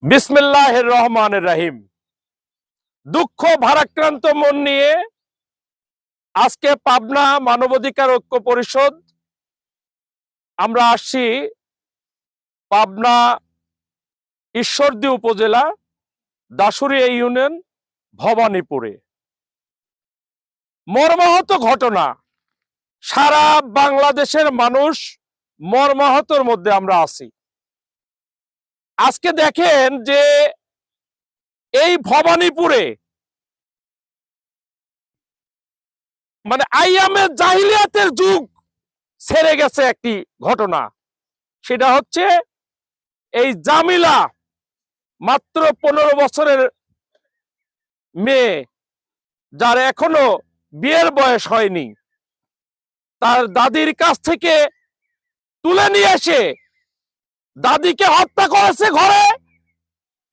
বিসমিল্লাহির রহমানির রহিম। দুঃখ ভারাক্রান্ত মন নিয়ে আজকে পাবনা মানবাধিকার ঐক্য পরিষদ আমরা আসছি পাবনা ঈশ্বরদী উপজেলা দাসুরিয়া ইউনিয়ন ভবানীপুরে। মর্মাহত ঘটনা, সারা বাংলাদেশের মানুষ মর্মাহতর মধ্যে আমরা আছি। আজকে দেখেন যে এই ভবানীপুরে মানে আইয়ামে জাহিলিয়াতের যুগ ছেড়ে গেছে একটি ঘটনা। সেটা হচ্ছে এই জামিলা, মাত্র 15 বছরের মেয়ে, যার এখনো বিয়ের বয়স হয়নি, তার দাদির কাছ থেকে তুলে নিয়ে এসে দাদিকে হত্যা করেছে ঘরে,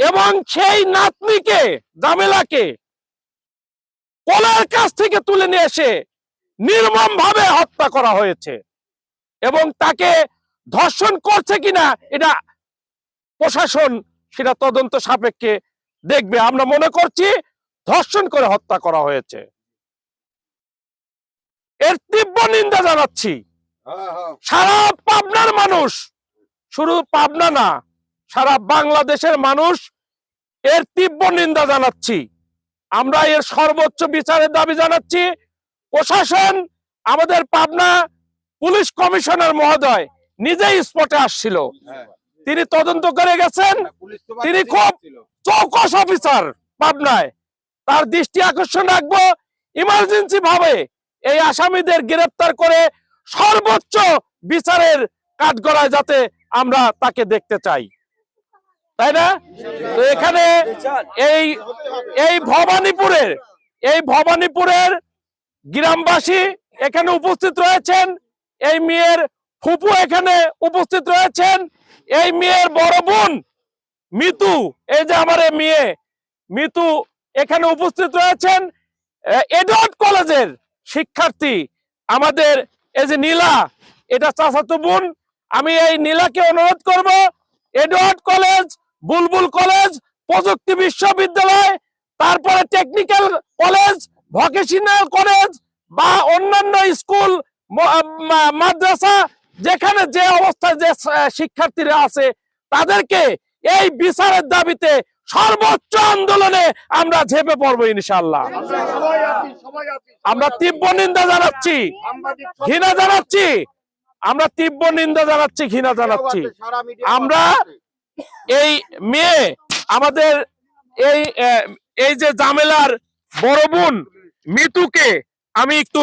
এবং সেই নাতনিকে জামিলাকে কোলের কাছ থেকে তুলে নিয়ে এসে নির্মম ভাবে হত্যা করা হয়েছে। এবং তাকে ধর্ষণ করছে কিনা এটা প্রশাসন সেটা তদন্ত সাপেক্ষে দেখবে। আমরা মনে করছি ধর্ষণ করে হত্যা করা হয়েছে। এর তীব্র নিন্দা জানাচ্ছি। সারা পাবনার মানুষ, শুধু পাবনা না, সারা বাংলাদেশের মানুষ এর তীব্র নিন্দা জানাচ্ছি। আমরা এর সর্বোচ্চ বিচারের দাবি জানাচ্ছি। প্রশাসন, আমাদের পাবনা পুলিশ কমিশনার মহোদয় নিজেই স্পটে আসছিল, তিনি তদন্ত করে গেছেন। তিনি খুব চৌকস অফিসার পাবনায়, তার দৃষ্টি আকর্ষণ রাখবো। ইমার্জেন্সি ভাবে এই আসামিদের গ্রেফতার করে সর্বোচ্চ বিচারের কাঠগড়ায় যাতে আমরা তাকে দেখতে চাই, তাই না? তো এখানে এই ভবানীপুরের গ্রামবাসী এখানে উপস্থিত রয়েছেন, এই মেয়ের ফুপু এখানে উপস্থিত রয়েছেন, এই মেয়ের বড় বোন মিতু, এই যে আমার মেয়ে মিতু এখানে উপস্থিত রয়েছেন, এডওয়ার্ড কলেজের শিক্ষার্থী আমাদের এই যে নীলা, এটা চাচাতো বোন। আমি এই নীলাকে অনুরোধ করব, এডওয়ার্ড কলেজ, বুলবুল কলেজ, প্রযুক্তি বিশ্ববিদ্যালয়, তারপরে টেকনিক্যাল কলেজ, ভোকেশনাল কলেজ বা অন্যান্য স্কুল মাদ্রাসা, যেখানে যে অবস্থায় যে শিক্ষার্থীরা আছে, তাদেরকে এই বিচারের দাবিতে সর্বোচ্চ আন্দোলনে আমরা ঝেঁপে পড়বো ইনশাআল্লাহ। আমরা তীব্র নিন্দা জানাচ্ছি, ঘৃণা জানাচ্ছি, আমরা তীব্র নিন্দা জানাচ্ছি, ঘৃণা জানাচ্ছি। আমরা এই মেয়ে, আমাদের এই যে জামেলার বড় বোন মিতুকে আমি একটু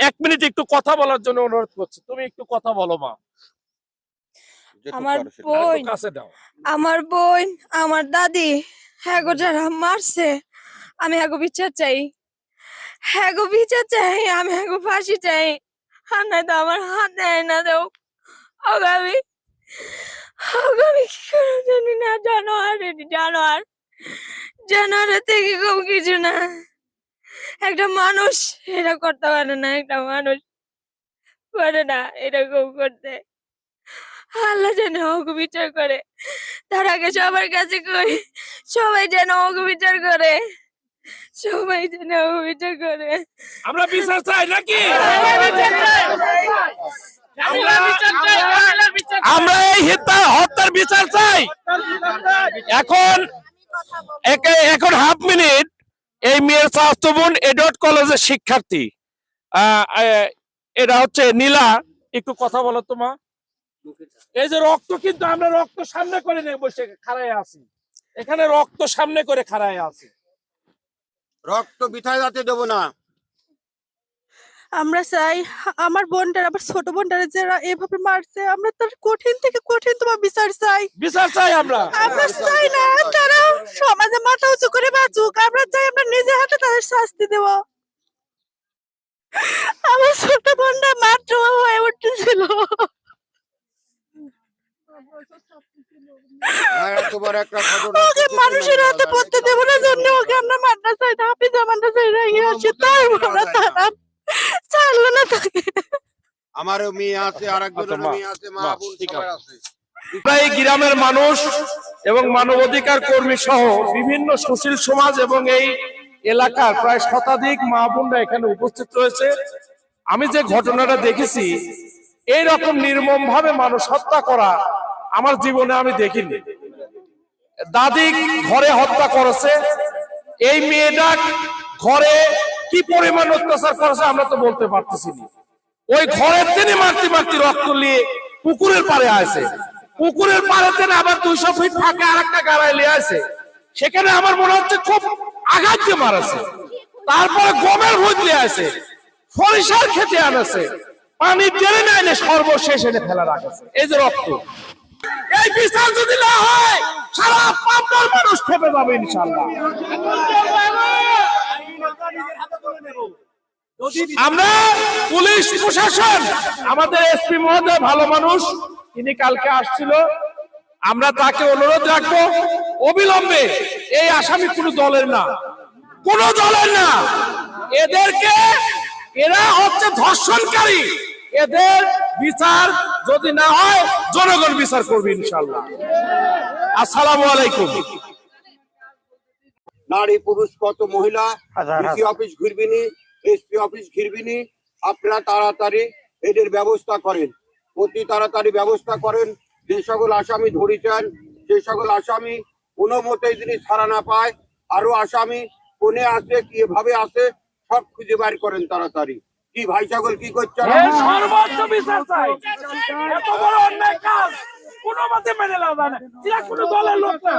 1 মিনিট একটু কথা বলার জন্য অনুরোধ করছি। তুমি একটু কথা বলো মা। আমার বোন, আমার দাদি, হ্যাঁ গো, যারা মারছে, আমি হ্যাঁ বিচার চাই, হ্যাঁ বিচার চাই, আমি হ্যাঁ ফাঁসি চাই। আর না তো আমার হাত দেয় না দেও, আগামী কি করে জানি না। জানোয়ারের থেকে কম কিছু না। একটা মানুষ এটা করতে পারে না, একটা মানুষ পারে না এরকম করতে। আল্লাহ যেন ওকে বিচার করে, তার আগে সবার কাছে কই, সবাই যেন ওকে বিচার করে, সবাই যেন ওকে বিচার করে। আমরা বিচার চাই নাকি? আমরা এই হত্যার বিচার চাই। এখন হাফ মিনিট, এই মেয়ের চাচাতো বোন এডওয়ার্ড কলেজের শিক্ষার্থী, এটা হচ্ছে নীলা, একটু কথা বলো তো মা। এই যে রক্ত, কিন্তু আমরা রক্ত সামনে করে নিয়ে বসে খাড়ায় আছি, এখানে রক্ত সামনে করে খাড়ায় আছি, রক্ত বিথায় যাতে দেবো না। আমরা চাই আমার বোনটার, আবার ছোট বোনটার যারা এভাবে মারছে, আমরা তার কঠিন থেকে কঠিন তোমার বিচার চাই। আমরা চাই না তারা সমাজে মাথা উঁচু করে বাঁচুক, আমরা চাই আমরা নিজে হাতে তাদের শাস্তি দেব। আমার ছোট বোনটা মাত্র হয়ে উঠতেছিল, ওকে মানুষের হাতে পড়তে দেবো না জন্য ওকে আমরা মাদ্রাসায় হাফিজ মাদ্রাসায় রেখে আসছি, তাই আমরা তারা ছাড়লো না তাকে। আমারও মেয়ে আছে, আরেকজনের মেয়ে আছে, মা বোন সবাই আছে। এই গ্রামের মানুষ এবং মানবাধিকার কর্মী সহ বিভিন্ন সুশীল সমাজ এবং এই এলাকার প্রায় শতাধিক মা বোনরা এখানে উপস্থিত রয়েছে। আমি যে ঘটনাটা দেখেছি, এইরকম নির্মম ভাবে মানুষ হত্যা করা আমার জীবনে আমি দেখিনি। দাদি ঘরে হত্যা করেছে, এই মেয়েটা ঘরে কি পরিমাণ অত্যাচার করেছে আমরা তো বলতে পারতেছি না। ওই ঘরের তিনি মারতে মারতে রক্ত নিয়ে পুকুরের পাড়ে আছে, পুকুরের পাড়ে তিনি আবার 200 ফিট ফাঁকে আরেকটা গাড়াই নিয়ে আছে, সেখানে আমার মনে হচ্ছে খুব আঘাত দিয়ে মারাছে। তারপরে গমের ভূত নিয়ে আছে, সরিষার খেতে আনেছে, পানি টেনে নেয় সর্বশেষ এনে ফেলা রাখেছে। এই যে রক্ত, এই বিচার যদি না হয় সারা পাবনার মানুষ খেপে যাবে ইনশাআল্লাহ। আমরা পুলিশ প্রশাসন, আমাদের এসপি মহোদয় ভালো মানুষ, তিনি কালকে আসছিল, আমরা তাকে অনুরোধ রাখবো অবিলম্বে এই আসামি কোনো দলের না, কোন দলের না, এদেরকে, এরা হচ্ছে ধর্ষণকারী, এদের বিচার যদি না হয় জনগণ বিচার করবে ইনশাআল্লাহ। আসসালামু আলাইকুম। নারী পুরুষ কত মহিলা ডিসি অফিস ঘুরবিনি, এসপি অফিস ঘিরবিনি, আপনারা তাড়াতাড়ি এদের ব্যবস্থা করেন, অতি তাড়াতাড়ি ব্যবস্থা করেন। যে সকল আসামি ধরেছেন, যে সকল আসামি কোনো মতেই যদি ছাড়া না পায়, আরো আসামি কোনে আছে, কিভাবে আছে, সব খুঁজে বের করেন তাড়াতাড়ি। কি ভাই সকল কি করছেন? এই সর্বোচ্চ বিচার চাই, এত বড় অন্যায় কাজ কোনো মতে মেনে নেওয়া যায় না। এরা কোনো দলের লোক না,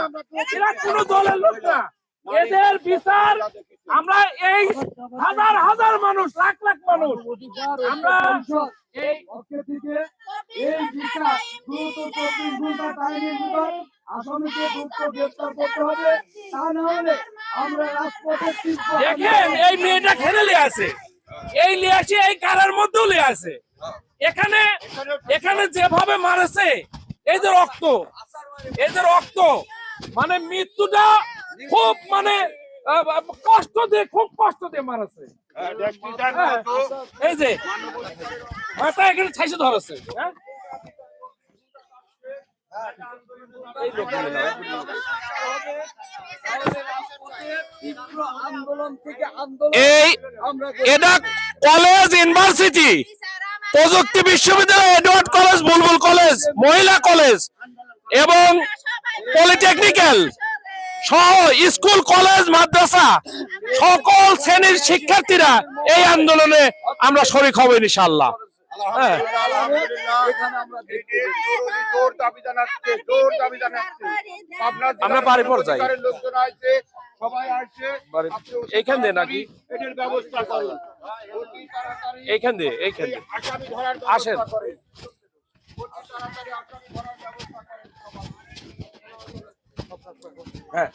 এরা কোনো দলের লোক না, এদের বিচার আমরা এই হাজার হাজার মানুষ, লাখ লাখ মানুষ, আমরা এই এই বিচার দ্রুত 24 ঘন্টা টাইমের ভিতর আসামিকে দ্রুত গ্রেফতার করতে হবে, তা না হলে আমরা রাজপথে দেখেন এই মেয়েটা খেলে লিয়ে আছে, এই লিয়ে আসে, এই কারার মধ্যেও লিয়ে আছে। এখানে এখানে যেভাবে মারেছে, এই যে রক্ত, এই যে রক্ত, মানে মৃত্যুটা খুব মানে কষ্ট দিয়ে, খুব কষ্ট দিয়ে মারেছে। এই যে মাথা এখানে ছাইছে ধরেছে। হ্যাঁ, আন্দোলন থেকে আন্দোলন এই এটা কলেজ, ইউনিভার্সিটি, প্রযুক্তি বিশ্ববিদ্যালয়, এডওয়ার্ড কলেজ, বুলবুল কলেজ, মহিলা কলেজ এবং পলিটেকনিক্যাল সহ স্কুল, কলেজ, মাদ্রাসা সকল শ্রেণীর শিক্ষার্থীরা এই আন্দোলনে আমরা শরীক হব ইনশাআল্লাহ। হ্যাঁ, জোর দাবি জানাচ্ছে, জোর দাবি জানাচ্ছে। আমরা বাড়ি পর যাই, লোকজন আসছে, সবাই আসছে, এইখান দিয়ে নাকি এদের ব্যবস্থা করুন অতি তাড়াতাড়ি। এইখান দিয়ে, এইখান দিয়ে আসামি ধরার আসেন। ব্যবস্থা করেন, অতি তাড়াতাড়ি আসামি ধরার ব্যবস্থা করেন সবাই। হ্যাঁ।